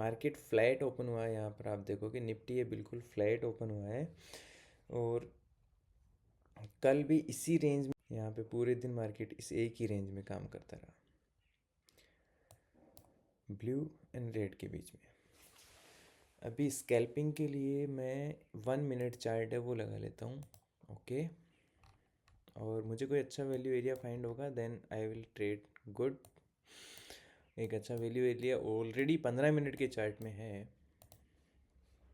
Market flat open हुआ है। यहाँ पर आप देखो कि निफ्टी ये बिल्कुल फ्लैट ओपन हुआ है और कल भी इसी रेंज में, यहाँ पे पूरे दिन मार्केट इस एक ही रेंज में काम करता रहा, ब्लू एंड रेड के बीच में। अभी स्कैल्पिंग के लिए मैं 1 मिनट चार्ट है वो लगा लेता हूँ। ओके, और मुझे कोई अच्छा वैल्यू एरिया फाइंड होगा then I will trade good. एक अच्छा वैल्यू एरिया ऑलरेडी 15 मिनट के चार्ट में है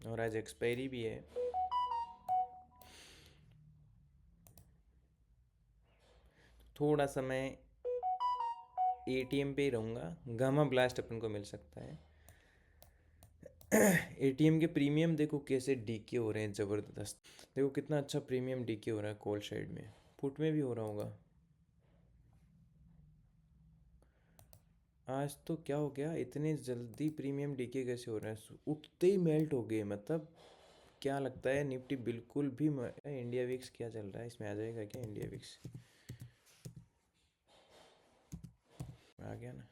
और आज एक्सपायरी भी है। थोड़ा सा मैं एटीएम पे ही रहूँगा, गामा ब्लास्ट अपन को मिल सकता है। एटीएम के प्रीमियम देखो कैसे डीके हो रहे हैं, ज़बरदस्त। देखो कितना अच्छा प्रीमियम डीके हो रहा है कॉल साइड में, पुट में भी हो रहा होगा। आज तो क्या हो गया, इतने जल्दी प्रीमियम डीके कैसे हो रहा है, उठते ही मेल्ट हो गए। मतलब क्या लगता है निफ्टी बिल्कुल भी इंडिया विक्स क्या चल रहा है, इसमें आ जाएगा क्या इंडिया विक्स? आ गया ना,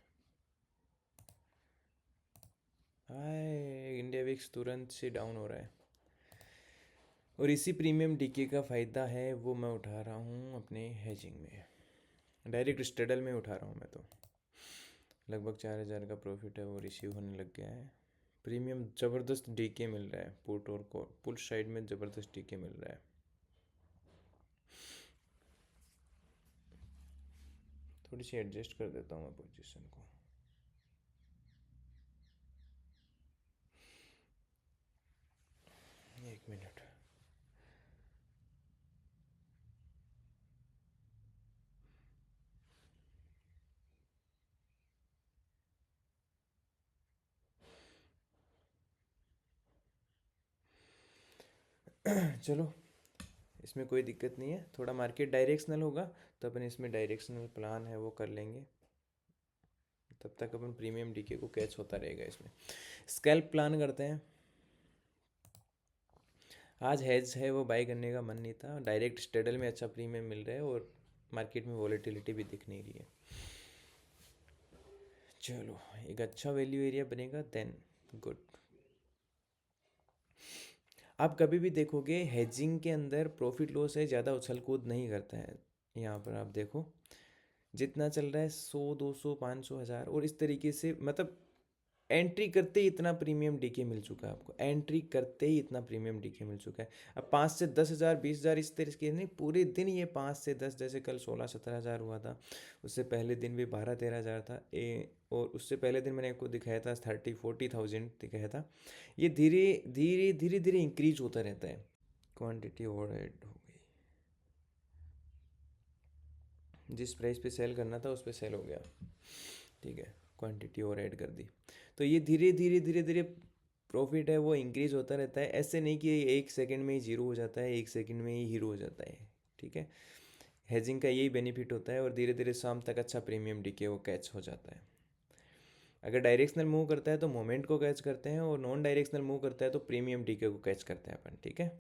हाय इंडिया विक्स तुरंत से डाउन हो रहा है। और इसी प्रीमियम डीके का फ़ायदा है वो मैं उठा रहा हूँ अपने हेजिंग में, डायरेक्ट स्ट्रेडल में उठा रहा हूँ मैं। तो लगभग 4,000 का प्रॉफिट है वो रिसीव होने लग गया है। प्रीमियम ज़बरदस्त डीके मिल रहा है, पुट और पुल साइड में ज़बरदस्त डीके मिल रहा है। थोड़ी सी एडजस्ट कर देता हूँ मैं पोजीशन को। एक मिनट। चलो, इसमें कोई दिक्कत नहीं है। थोड़ा मार्केट डायरेक्शनल होगा तो अपन इसमें डायरेक्शनल प्लान है वो कर लेंगे, तब तक अपन प्रीमियम डीके को कैच होता रहेगा। इसमें स्कैल्प प्लान करते हैं। आज हेज है वो बाई करने का मन नहीं था, डायरेक्ट स्टेडल में अच्छा प्रीमियम मिल रहा है और मार्केट में वॉलेटिलिटी भी दिख नहीं रही है। चलो, एक अच्छा वैल्यू एरिया बनेगा देन गुड। आप कभी भी देखोगे हेजिंग के अंदर प्रॉफिट लॉस है, ज़्यादा उछल कूद नहीं करता है। यहाँ पर आप देखो जितना चल रहा है 100, 200, 500, 1000 और इस तरीके से, मतलब एंट्री करते ही इतना प्रीमियम डीके मिल चुका है आपको, एंट्री करते ही इतना प्रीमियम डीके मिल चुका है। अब 5 से 10 हज़ार, 20 हज़ार इस तरीके नहीं, पूरे दिन ये 5 से 10, जैसे कल 16-17 हज़ार हुआ था, उससे पहले दिन भी 12-13 हज़ार था और उससे पहले दिन मैंने आपको दिखाया था 30-40 थाउजेंड दिखाया था। ये धीरे धीरे धीरे धीरे इंक्रीज होता रहता है। क्वांटिटी और ऐड हो गई, जिस प्राइस पे सेल करना था उस पे सेल हो गया, ठीक है, क्वांटिटी और ऐड कर दी। तो ये धीरे धीरे धीरे धीरे प्रॉफिट है वो इंक्रीज होता रहता है। ऐसे नहीं कि एक सेकंड में ही जीरो हो जाता है, एक सेकंड में ही हीरो हो जाता है, ठीक है। हेजिंग का यही बेनिफिट होता है और धीरे धीरे शाम तक अच्छा प्रीमियम डीके वो कैच हो जाता है। अगर डायरेक्शनल मूव करता है तो मोमेंट को कैच करते हैं और नॉन डायरेक्शनल मूव करता है तो प्रीमियम डीके को कैच करते हैं अपन, ठीक है।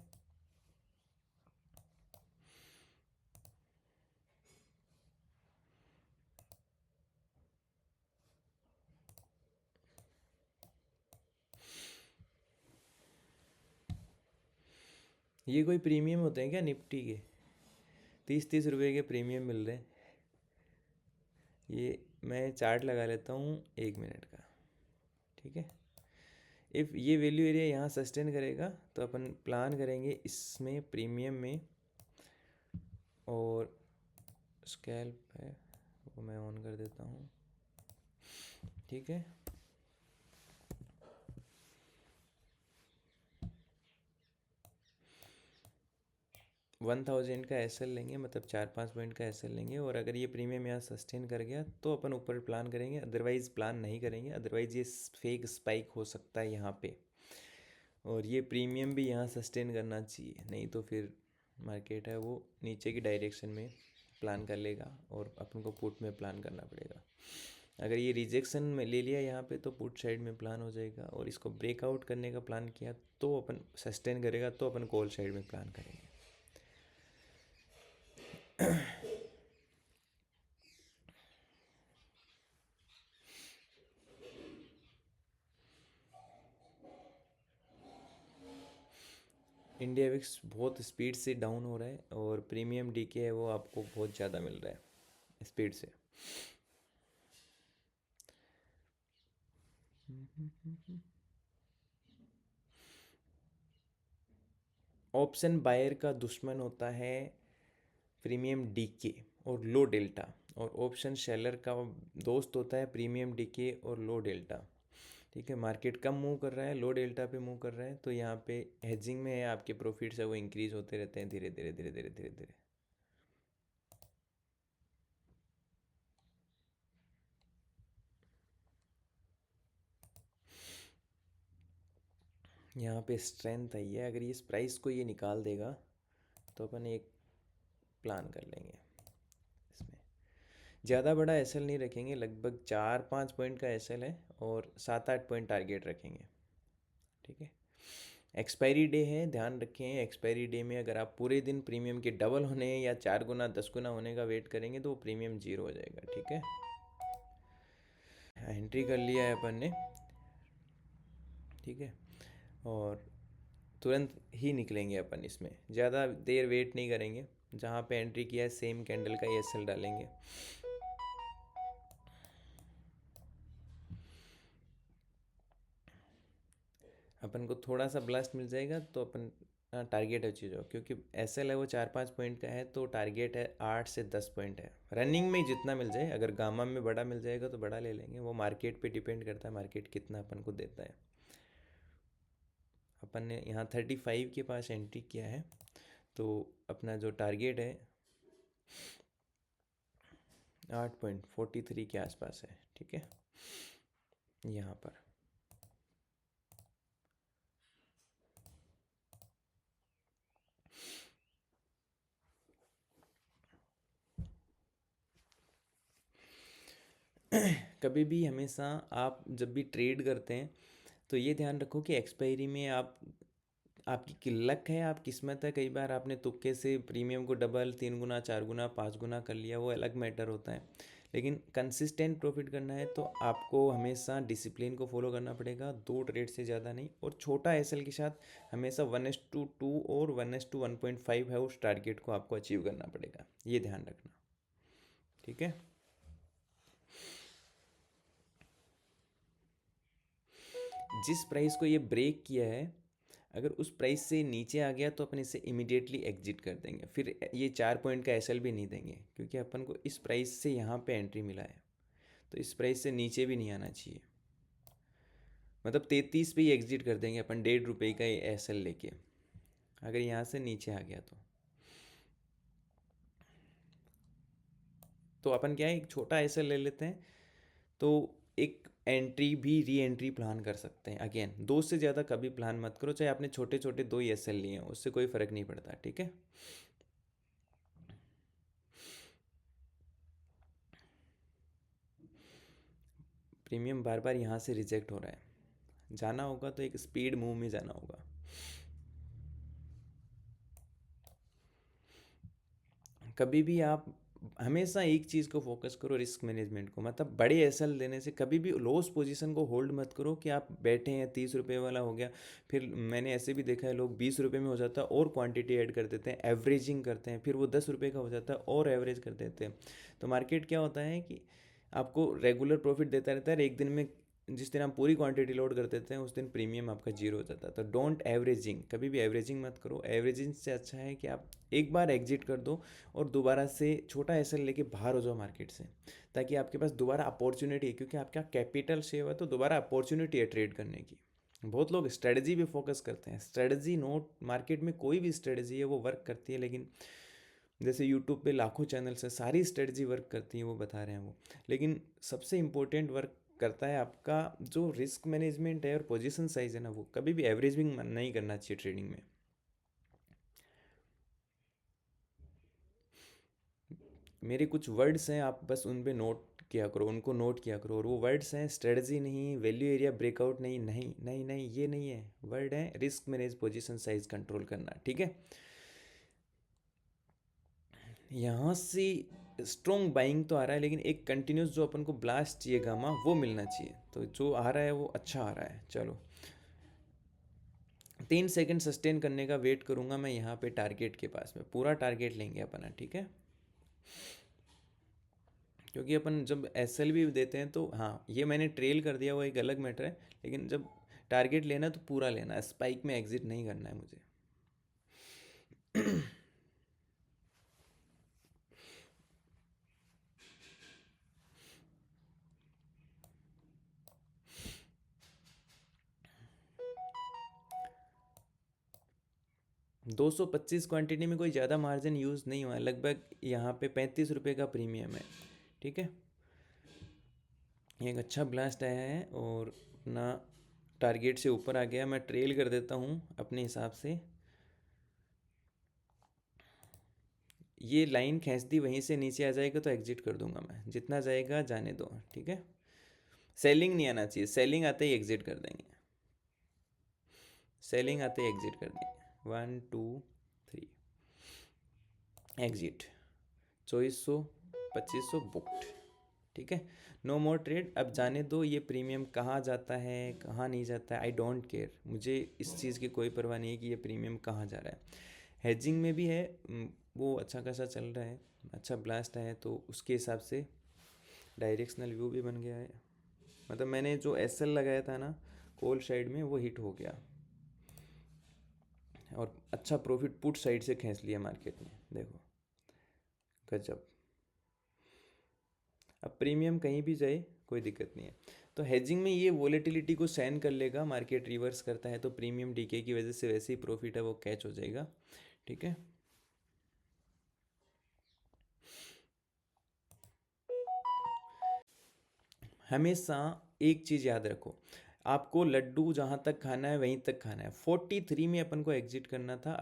ये कोई प्रीमियम होते हैं क्या निफ्टी के? 30-30 रुपए के प्रीमियम मिल रहे हैं। ये मैं चार्ट लगा लेता हूँ 1 मिनट का, ठीक है। इफ़ ये वैल्यू एरिया यहाँ सस्टेन करेगा तो अपन प्लान करेंगे इसमें प्रीमियम में, और स्कैल्प है वो मैं ऑन कर देता हूँ, ठीक है। 1000 का एस एल लेंगे, मतलब 4-5 पॉइंट का एस एल लेंगे, और अगर ये प्रीमियम यहाँ सस्टेन कर गया तो अपन ऊपर प्लान करेंगे, अदरवाइज़ प्लान नहीं करेंगे। अदरवाइज़ ये फेक स्पाइक हो सकता है यहाँ पे, और ये प्रीमियम भी यहाँ सस्टेन करना चाहिए, नहीं तो फिर मार्केट है वो नीचे की डायरेक्शन में प्लान कर लेगा और अपन को पुट में प्लान करना पड़ेगा। अगर ये रिजेक्शन में ले लिया यहाँ पे तो पुट साइड में प्लान हो जाएगा, और इसको ब्रेकआउट करने का प्लान किया तो अपन सस्टेन करेगा तो अपन कॉल साइड में प्लान करेंगे। इंडिया विक्स बहुत स्पीड से डाउन हो रहा है और प्रीमियम डीके है वो आपको बहुत ज़्यादा मिल रहा है स्पीड से। ऑप्शन बायर का दुश्मन होता है प्रीमियम डीके और लो डेल्टा, और ऑप्शन सेलर का दोस्त होता है प्रीमियम डीके और लो डेल्टा। ठीक है, मार्केट कम मूव कर रहा है, लो डेल्टा पे मूव कर रहा है, तो यहाँ पे हेजिंग में है, आपके प्रॉफिट्स है वो इंक्रीज होते रहते हैं धीरे धीरे धीरे धीरे धीरे धीरे। यहाँ पे स्ट्रेंथ आई है, अगर ये इस प्राइस को ये निकाल देगा तो अपन एक प्लान कर लेंगे इसमें। ज़्यादा बड़ा एसएल नहीं रखेंगे, लगभग 4-5 पॉइंट का एसएल है और 7-8 पॉइंट टारगेट रखेंगे। ठीक है, एक्सपायरी डे है, ध्यान रखें एक्सपायरी डे में अगर आप पूरे दिन प्रीमियम के डबल होने या 4 गुना 10 गुना होने का वेट करेंगे तो प्रीमियम जीरो हो जाएगा। ठीक है, एंट्री कर लिया है अपन ने। ठीक है, और तुरंत ही निकलेंगे अपन इसमें, ज़्यादा देर वेट नहीं करेंगे, जहाँ पे एंट्री किया है सेम कैंडल का एसएल डालेंगे। अपन को थोड़ा सा ब्लास्ट मिल जाएगा तो अपन टारगेट अचीव हो, क्योंकि एसएल है वो 4-5 पॉइंट का है, तो टारगेट है 8 से 10 पॉइंट है। रनिंग में ही जितना मिल जाए, अगर गामा में बड़ा मिल जाएगा तो बड़ा ले लेंगे, वो मार्केट पे डिपेंड करता है, मार्केट कितना अपन को देता है। अपन ने यहाँ 35 के पास एंट्री किया है, तो अपना जो टारगेट है 8.43 के आसपास है। ठीक है, यहाँ पर कभी भी हमेशा आप जब भी ट्रेड करते हैं तो ये ध्यान रखो कि एक्सपायरी में आप, आपकी लक है, आप किस्मत है, कई बार आपने तुक्के से प्रीमियम को डबल 3 गुना 4 गुना 5 गुना कर लिया, वो अलग मैटर होता है। लेकिन कंसिस्टेंट प्रॉफिट करना है तो आपको हमेशा डिसिप्लिन को फॉलो करना पड़ेगा, 2 ट्रेड से ज़्यादा नहीं, और छोटा एसएल के साथ हमेशा 1:2 और 1:1.5 है उस टारगेट को आपको अचीव करना पड़ेगा, ये ध्यान रखना। ठीक है, जिस प्राइस को ये ब्रेक किया है, अगर उस प्राइस से नीचे आ गया तो अपन इसे इमीडिएटली एग्जिट कर देंगे, फिर ये 4 पॉइंट का एसएल भी नहीं देंगे, क्योंकि अपन को इस प्राइस से यहाँ पे एंट्री मिला है, तो इस प्राइस से नीचे भी नहीं आना चाहिए। मतलब 33 पे ही एग्जिट कर देंगे अपन, 1.5 रुपये का एसएल लेके, अगर यहाँ से नीचे आ गया तो अपन क्या है, एक छोटा एसएल ले लेते हैं, तो एक एंट्री भी री एंट्री प्लान कर सकते हैं। अगेन, दो से ज़्यादा कभी प्लान मत करो, चाहे आपने छोटे छोटे 2 ही एसएल लिए हैं, उससे कोई फ़र्क नहीं पड़ता। ठीक है, प्रीमियम बार बार यहाँ से रिजेक्ट हो रहा है, जाना होगा तो एक स्पीड मूव में जाना होगा। कभी भी आप हमेशा एक चीज़ को फोकस करो, रिस्क मैनेजमेंट को, मतलब बड़े एसएल लेने से कभी भी लॉस पोजीशन को होल्ड मत करो कि आप बैठे हैं 30 रुपये वाला हो गया, फिर मैंने ऐसे भी देखा है लोग 20 रुपये में हो जाता है और क्वांटिटी ऐड कर देते हैं, एवरेजिंग करते हैं, फिर वो 10 रुपये का हो जाता है और एवरेज कर देते हैं। तो मार्केट क्या होता है कि आपको रेगुलर प्रॉफिट देता रहता है, एक दिन में जिस दिन आप पूरी क्वांटिटी लोड कर देते हैं उस दिन प्रीमियम आपका जीरो हो जाता है। तो डोंट एवरेजिंग, कभी भी एवरेजिंग मत करो, एवरेजिंग से अच्छा है कि आप एक बार एग्जिट कर दो और दोबारा से छोटा एसएल लेके बाहर हो जाओ मार्केट से, ताकि आपके पास दोबारा अपॉर्चुनिटी है, क्योंकि आपका कैपिटल सेव है तो दोबारा अपॉर्चुनिटी है ट्रेड करने की। बहुत लोग स्ट्रेटजी पे फोकस करते हैं, स्ट्रेटजी नोट, मार्केट में कोई भी स्ट्रेटजी है वो वर्क करती है, लेकिन जैसे यूट्यूब पे लाखों चैनल्स है, सारी स्ट्रेटजी वर्क करती है वो बता रहे हैं वो, लेकिन सबसे इम्पोर्टेंट वर्क करता है आपका जो रिस्क मैनेजमेंट है और पोजीशन साइज है ना, वो कभी भी एवरेजिंग नहीं करना चाहिए ट्रेडिंग में। मेरे कुछ वर्ड्स हैं, आप बस उन पे नोट किया करो, उनको नोट किया करो, और वो वर्ड्स हैं स्ट्रेटजी नहीं, वैल्यू एरिया ब्रेकआउट नहीं, नहीं नहीं नहीं, ये नहीं है, वर्ड है risk manage, position size control करना। ठीक है, यहाँ से स्ट्रॉन्ग बाइंग तो आ रहा है, लेकिन एक कंटिन्यूस जो अपन को ब्लास्ट चाहिए गामा वो मिलना चाहिए, तो जो आ रहा है वो अच्छा आ रहा है। चलो, 3 सेकंड सस्टेन करने का वेट करूँगा मैं यहाँ पे टारगेट के पास में, पूरा टारगेट लेंगे अपना, ठीक है। क्योंकि अपन जब एस एल भी देते हैं तो हाँ, ये मैंने ट्रेल कर दिया वो एक अलग मैटर है, लेकिन जब टारगेट लेना तो पूरा लेना है, स्पाइक में एग्जिट नहीं करना है मुझे। 225 क्वांटिटी में कोई ज़्यादा मार्जिन यूज़ नहीं हुआ है, लगभग यहाँ पे 35 रुपये का प्रीमियम है, ठीक है। एक अच्छा ब्लास्ट आया है और अपना टारगेट से ऊपर आ गया, मैं ट्रेल कर देता हूँ अपने हिसाब से। ये लाइन खींच दी, वहीं से नीचे आ जाएगा तो एग्जिट कर दूंगा मैं, जितना जाएगा जाने दो, ठीक है। सेलिंग नहीं आना चाहिए, सेलिंग आते ही एग्जिट कर देंगे, सेलिंग आते ही एग्जिट कर देंगे। 1 2 3 एग्जिट, 2400 2500 बुक्ड, ठीक है। नो मोर ट्रेड, अब जाने दो ये प्रीमियम कहाँ जाता है कहाँ नहीं जाता है, आई डोंट केयर, मुझे इस चीज़ की कोई परवाह नहीं है कि ये प्रीमियम कहाँ जा रहा है। हेजिंग में भी है, वो अच्छा खासा चल रहा है, अच्छा ब्लास्ट है, तो उसके हिसाब से डायरेक्शनल व्यू भी बन गया है। मतलब मैंने जो एस एल लगाया था ना कोल साइड में, वो हिट हो गया और अच्छा प्रॉफिट पुट साइड से खींच लिया मार्केट ने, देखो गजब। अब प्रीमियम कहीं भी जाए कोई दिक्कत नहीं है। तो हेजिंग में ये वोलेटिलिटी को सहन कर लेगा, मार्केट रिवर्स करता है तो प्रीमियम डीके की वजह से वैसे ही प्रॉफिट है वो कैच हो जाएगा, ठीक है। हमेशा एक चीज़ याद रखो, आपको लड्डू जहाँ तक खाना है वहीं तक खाना है। 43 में अपन को एग्जिट करना था,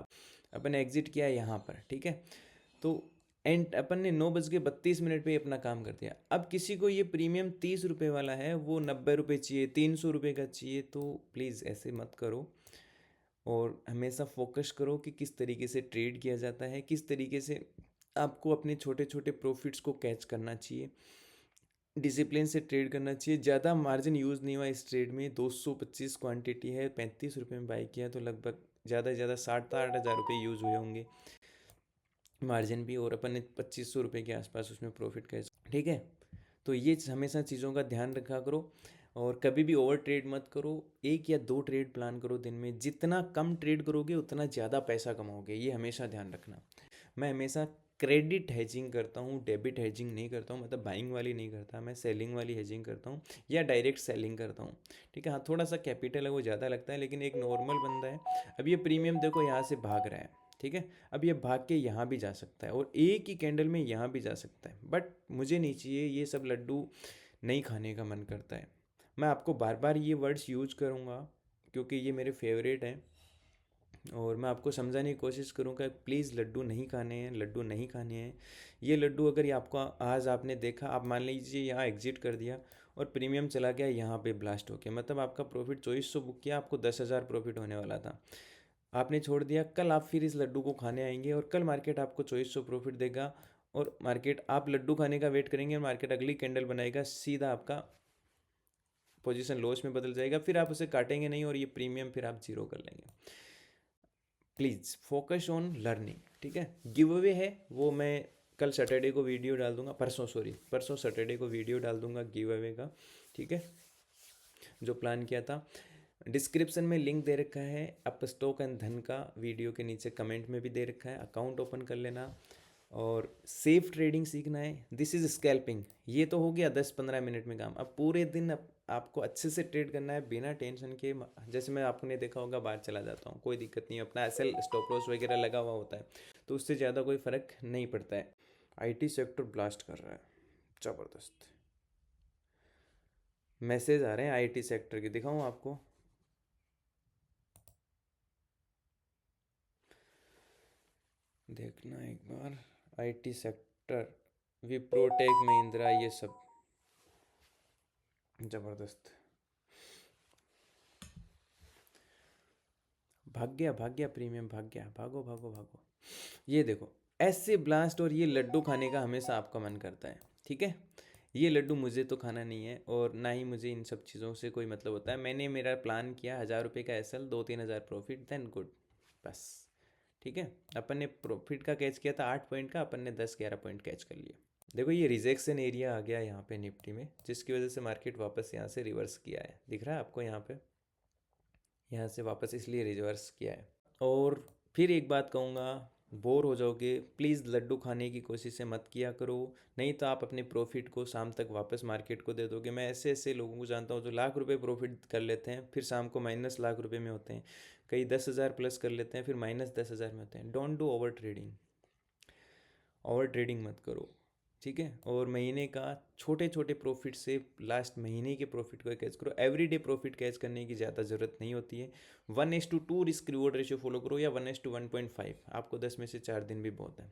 अपन एग्जिट किया यहाँ पर, ठीक है। तो एंड अपन ने 9:32 पे अपना काम कर दिया। अब किसी को ये प्रीमियम 30 रुपये वाला है, वो 90 रुपये चाहिए, 300 रुपये का चाहिए, तो प्लीज़ ऐसे मत करो। और हमेशा फोकस करो कि किस तरीके से ट्रेड किया जाता है, किस तरीके से आपको अपने छोटे छोटे प्रॉफिट्स को कैच करना चाहिए, डिसिप्लिन से ट्रेड करना चाहिए। ज़्यादा मार्जिन यूज़ नहीं हुआ इस ट्रेड में, 225 क्वांटिटी है, 35 रुपये में बाई किया, तो लगभग ज़्यादा से ज़्यादा 60-60 हज़ार रुपये यूज़ हुए होंगे मार्जिन भी, और अपन ने 2500 रुपये के आसपास उसमें प्रॉफिट कैच, ठीक है। तो ये हमेशा चीज़ों का ध्यान रखा करो, और कभी भी ओवर ट्रेड मत करो। 1 या 2 ट्रेड प्लान करो दिन में, जितना कम ट्रेड करोगे उतना ज़्यादा पैसा कमाओगे, ये हमेशा ध्यान रखना। मैं हमेशा क्रेडिट हेजिंग करता हूँ, डेबिट हेजिंग नहीं करता हूँ, मतलब बाइंग वाली नहीं करता, मैं सेलिंग वाली हेजिंग करता हूँ या डायरेक्ट सेलिंग करता हूँ, ठीक है। हाँ, थोड़ा सा कैपिटल है वो ज़्यादा लगता है, लेकिन एक नॉर्मल बंदा है, अब ये प्रीमियम देखो यहाँ से भाग रहा है, ठीक है। अब ये भाग के यहाँ भी जा सकता है और एक ही कैंडल में यहाँ भी जा सकता है, बट मुझे नहीं चाहिए ये सब लड्डू, नहीं खाने का मन करता है। मैं आपको बार बार ये वर्ड्स यूज करूँगा क्योंकि ये मेरे फेवरेट हैं, और मैं आपको समझाने की कोशिश करूँगा, प्लीज़ लड्डू नहीं खाने हैं, लड्डू नहीं खाने हैं। ये लड्डू अगर ये आपको आज आपने देखा, आप मान लीजिए यहाँ एग्जिट कर दिया और प्रीमियम चला गया, यहाँ पे ब्लास्ट हो गया, मतलब आपका प्रॉफिट 2400 बुक किया, आपको 10,000 प्रॉफिट होने वाला था, आपने छोड़ दिया। कल आप फिर इस लड्डू को खाने आएंगे और कल मार्केट आपको 2400 प्रॉफिट देगा, और मार्केट आप लड्डू खाने का वेट करेंगे और मार्केट अगली कैंडल बनाएगा, सीधा आपका पोजीशन लॉस में बदल जाएगा, फिर आप उसे काटेंगे नहीं और ये प्रीमियम फिर आप जीरो कर लेंगे। प्लीज़ फोकस ऑन लर्निंग, ठीक है। गिव अवे है वो मैं कल सैटरडे को वीडियो डाल दूंगा, परसों सैटरडे को वीडियो डाल दूंगा गिव अवे का, ठीक है, जो प्लान किया था। डिस्क्रिप्शन में लिंक दे रखा है, अप स्टॉक एंड धन का, वीडियो के नीचे कमेंट में भी दे रखा है, अकाउंट ओपन कर लेना और सेफ ट्रेडिंग सीखना है। दिस इज़ स्कैल्पिंग, ये तो हो गया 10-15 मिनट में काम। अब पूरे दिन आपको अच्छे से ट्रेड करना है बिना टेंशन के। जैसे मैं आपने देखा होगा बाहर चला जाता हूँ, कोई दिक्कत नहीं, अपना एसएल स्टॉप लॉस वगैरह लगा हुआ होता है, तो उससे ज़्यादा कोई फ़र्क नहीं पड़ता है। आईटी सेक्टर ब्लास्ट कर रहा है, ज़बरदस्त मैसेज आ रहे हैं आईटी सेक्टर के, दिखाऊँ आपको? देखना एक बार, आईटी सेक्टर, विप्रोटेक, महिंद्रा, ये सब ज़बरदस्त। भाग गया प्रीमियम, भाग गया, भागो भागो भागो। ये देखो, ऐसे ब्लास्ट और ये लड्डू खाने का हमेशा आपका मन करता है, ठीक है। ये लड्डू मुझे तो खाना नहीं है और ना ही मुझे इन सब चीज़ों से कोई मतलब होता है। मैंने मेरा प्लान किया 1,000 रुपये का एसएल, 2-3 हज़ार प्रॉफिट, देन गुड, बस। ठीक है, अपन ने प्रॉफिट का कैच किया था 8 पॉइंट का, अपन ने 10-11 पॉइंट कैच कर लिया। देखो ये रिजेक्शन एरिया आ गया यहाँ पे निफ्टी में, जिसकी वजह से मार्केट वापस यहाँ से रिवर्स किया है, दिख रहा है आपको यहाँ पे, यहाँ से वापस इसलिए रिवर्स किया है। और फिर एक बात कहूँगा, बोर हो जाओगे, प्लीज़ लड्डू खाने की कोशिशें मत किया करो, नहीं तो आप अपने प्रॉफिट को शाम तक वापस मार्केट को दे दोगे। मैं ऐसे ऐसे लोगों को जानता हूँ जो लाख रुपए प्रॉफिट कर लेते हैं, फिर शाम को -1,00,000 रुपए में होते हैं, कई 10,000 प्लस कर लेते हैं, फिर -10,000 में होते हैं। Don't do over trading, over trading मत करो, ठीक है। और महीने का छोटे छोटे प्रॉफिट से लास्ट महीने के प्रॉफिट को कैच करो। एवरीडे प्रॉफिट कैच करने की ज़्यादा ज़रूरत नहीं होती है। 1:2 रिस्क रिवॉर्ड रेशियो फॉलो करो, या 1:1.5, आपको 10 में से 4 दिन भी बहुत है।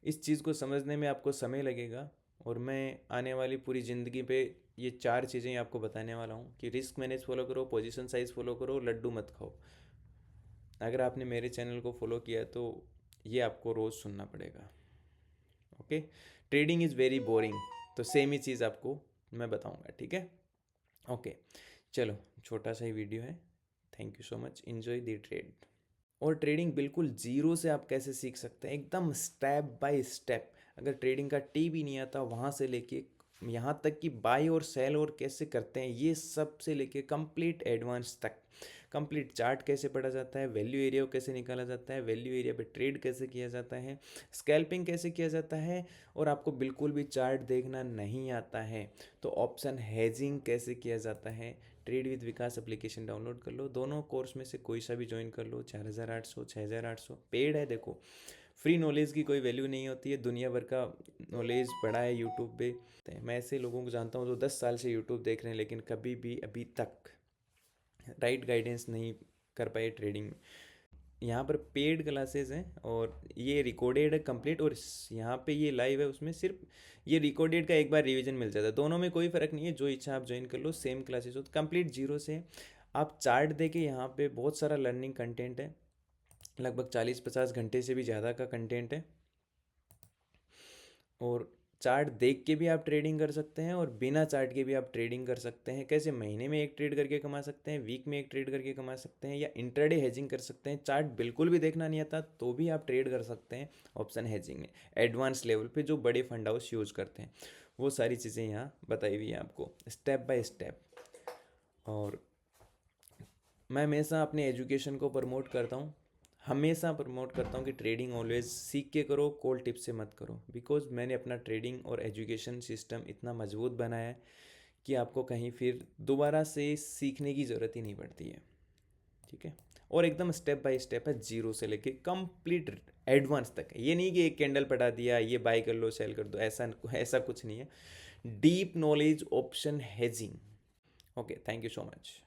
इस चीज़ को समझने में आपको समय लगेगा, और मैं आने वाली पूरी ज़िंदगी पे ये 4 चीज़ें आपको बताने वाला हूँ कि रिस्क मैनेज फॉलो करो, पोजीशन साइज फॉलो करो, लड्डू मत खाओ। अगर आपने मेरे चैनल को फॉलो किया तो ये आपको रोज़ सुनना पड़ेगा। Okay, trading is very boring, तो सेम ही चीज़ आपको मैं बताऊंगा, ठीक है। ओके, चलो, छोटा सा ही वीडियो है। Thank you so much, enjoy the trade. और ट्रेडिंग बिल्कुल ज़ीरो से आप कैसे सीख सकते हैं, एकदम स्टेप बाय स्टेप। अगर ट्रेडिंग का टी भी नहीं आता, वहाँ से लेके यहाँ तक कि बाई और सेल और कैसे करते हैं, ये सब से लेके कंप्लीट एडवांस तक, कंप्लीट चार्ट कैसे पढ़ा जाता है, वैल्यू एरिया को कैसे निकाला जाता है, वैल्यू एरिया पे ट्रेड कैसे किया जाता है, स्कैल्पिंग कैसे किया जाता है, और आपको बिल्कुल भी चार्ट देखना नहीं आता है तो ऑप्शन हेजिंग कैसे किया जाता है। Trade with Vikas application download कर लो, दोनों कोर्स में से कोई सा भी ज्वाइन कर लो, 4,800 6,800 पेड है। देखो, फ्री नॉलेज की कोई वैल्यू नहीं होती है, दुनिया भर का नॉलेज पड़ा है यूट्यूब पे। मैं ऐसे लोगों को जानता हूँ जो 10 साल से यूट्यूब देख रहे हैं, लेकिन कभी भी अभी तक राइट गाइडेंस नहीं कर पाए ट्रेडिंग में। यहाँ पर पेड क्लासेस हैं और ये रिकॉर्डेड है कंप्लीट, और यहाँ पे ये लाइव है, उसमें सिर्फ ये रिकॉर्डेड का एक बार रिवीजन मिल जाता है। दोनों में कोई फ़र्क नहीं है, जो इच्छा आप ज्वाइन कर लो, सेम क्लासेस हो, तो कंप्लीट जीरो से आप चार्ट दे के, यहाँ पे बहुत सारा लर्निंग कंटेंट है, लगभग 40-50 घंटे से भी ज़्यादा का कंटेंट है। और चार्ट देख के भी आप ट्रेडिंग कर सकते हैं, और बिना चार्ट के भी आप ट्रेडिंग कर सकते हैं। कैसे महीने में एक ट्रेड करके कमा सकते हैं, वीक में एक ट्रेड करके कमा सकते हैं, या इंट्राडे हेजिंग कर सकते हैं। चार्ट बिल्कुल भी देखना नहीं आता तो भी आप ट्रेड कर सकते हैं ऑप्शन हेजिंग में, एडवांस लेवल पे जो बड़े फंड हाउस यूज़ करते हैं। वो सारी चीज़ें यहाँ बताई हुई हैं आपको स्टेप बाय स्टेप। और मैं हमेशा अपने एजुकेशन को प्रमोट करता हूँ, हमेशा प्रमोट करता हूँ कि ट्रेडिंग ऑलवेज सीख के करो, कोल्ड टिप से मत करो। बिकॉज मैंने अपना ट्रेडिंग और एजुकेशन सिस्टम इतना मजबूत बनाया है कि आपको कहीं फिर दोबारा से सीखने की ज़रूरत ही नहीं पड़ती है, ठीक है। और एकदम स्टेप बाय स्टेप है, जीरो से लेके कंप्लीट एडवांस तक। ये नहीं कि एक कैंडल पढ़ा दिया, ये बाय कर लो सेल कर दो, ऐसा ऐसा कुछ नहीं है। Deep knowledge option hedging. Okay, thank you so much.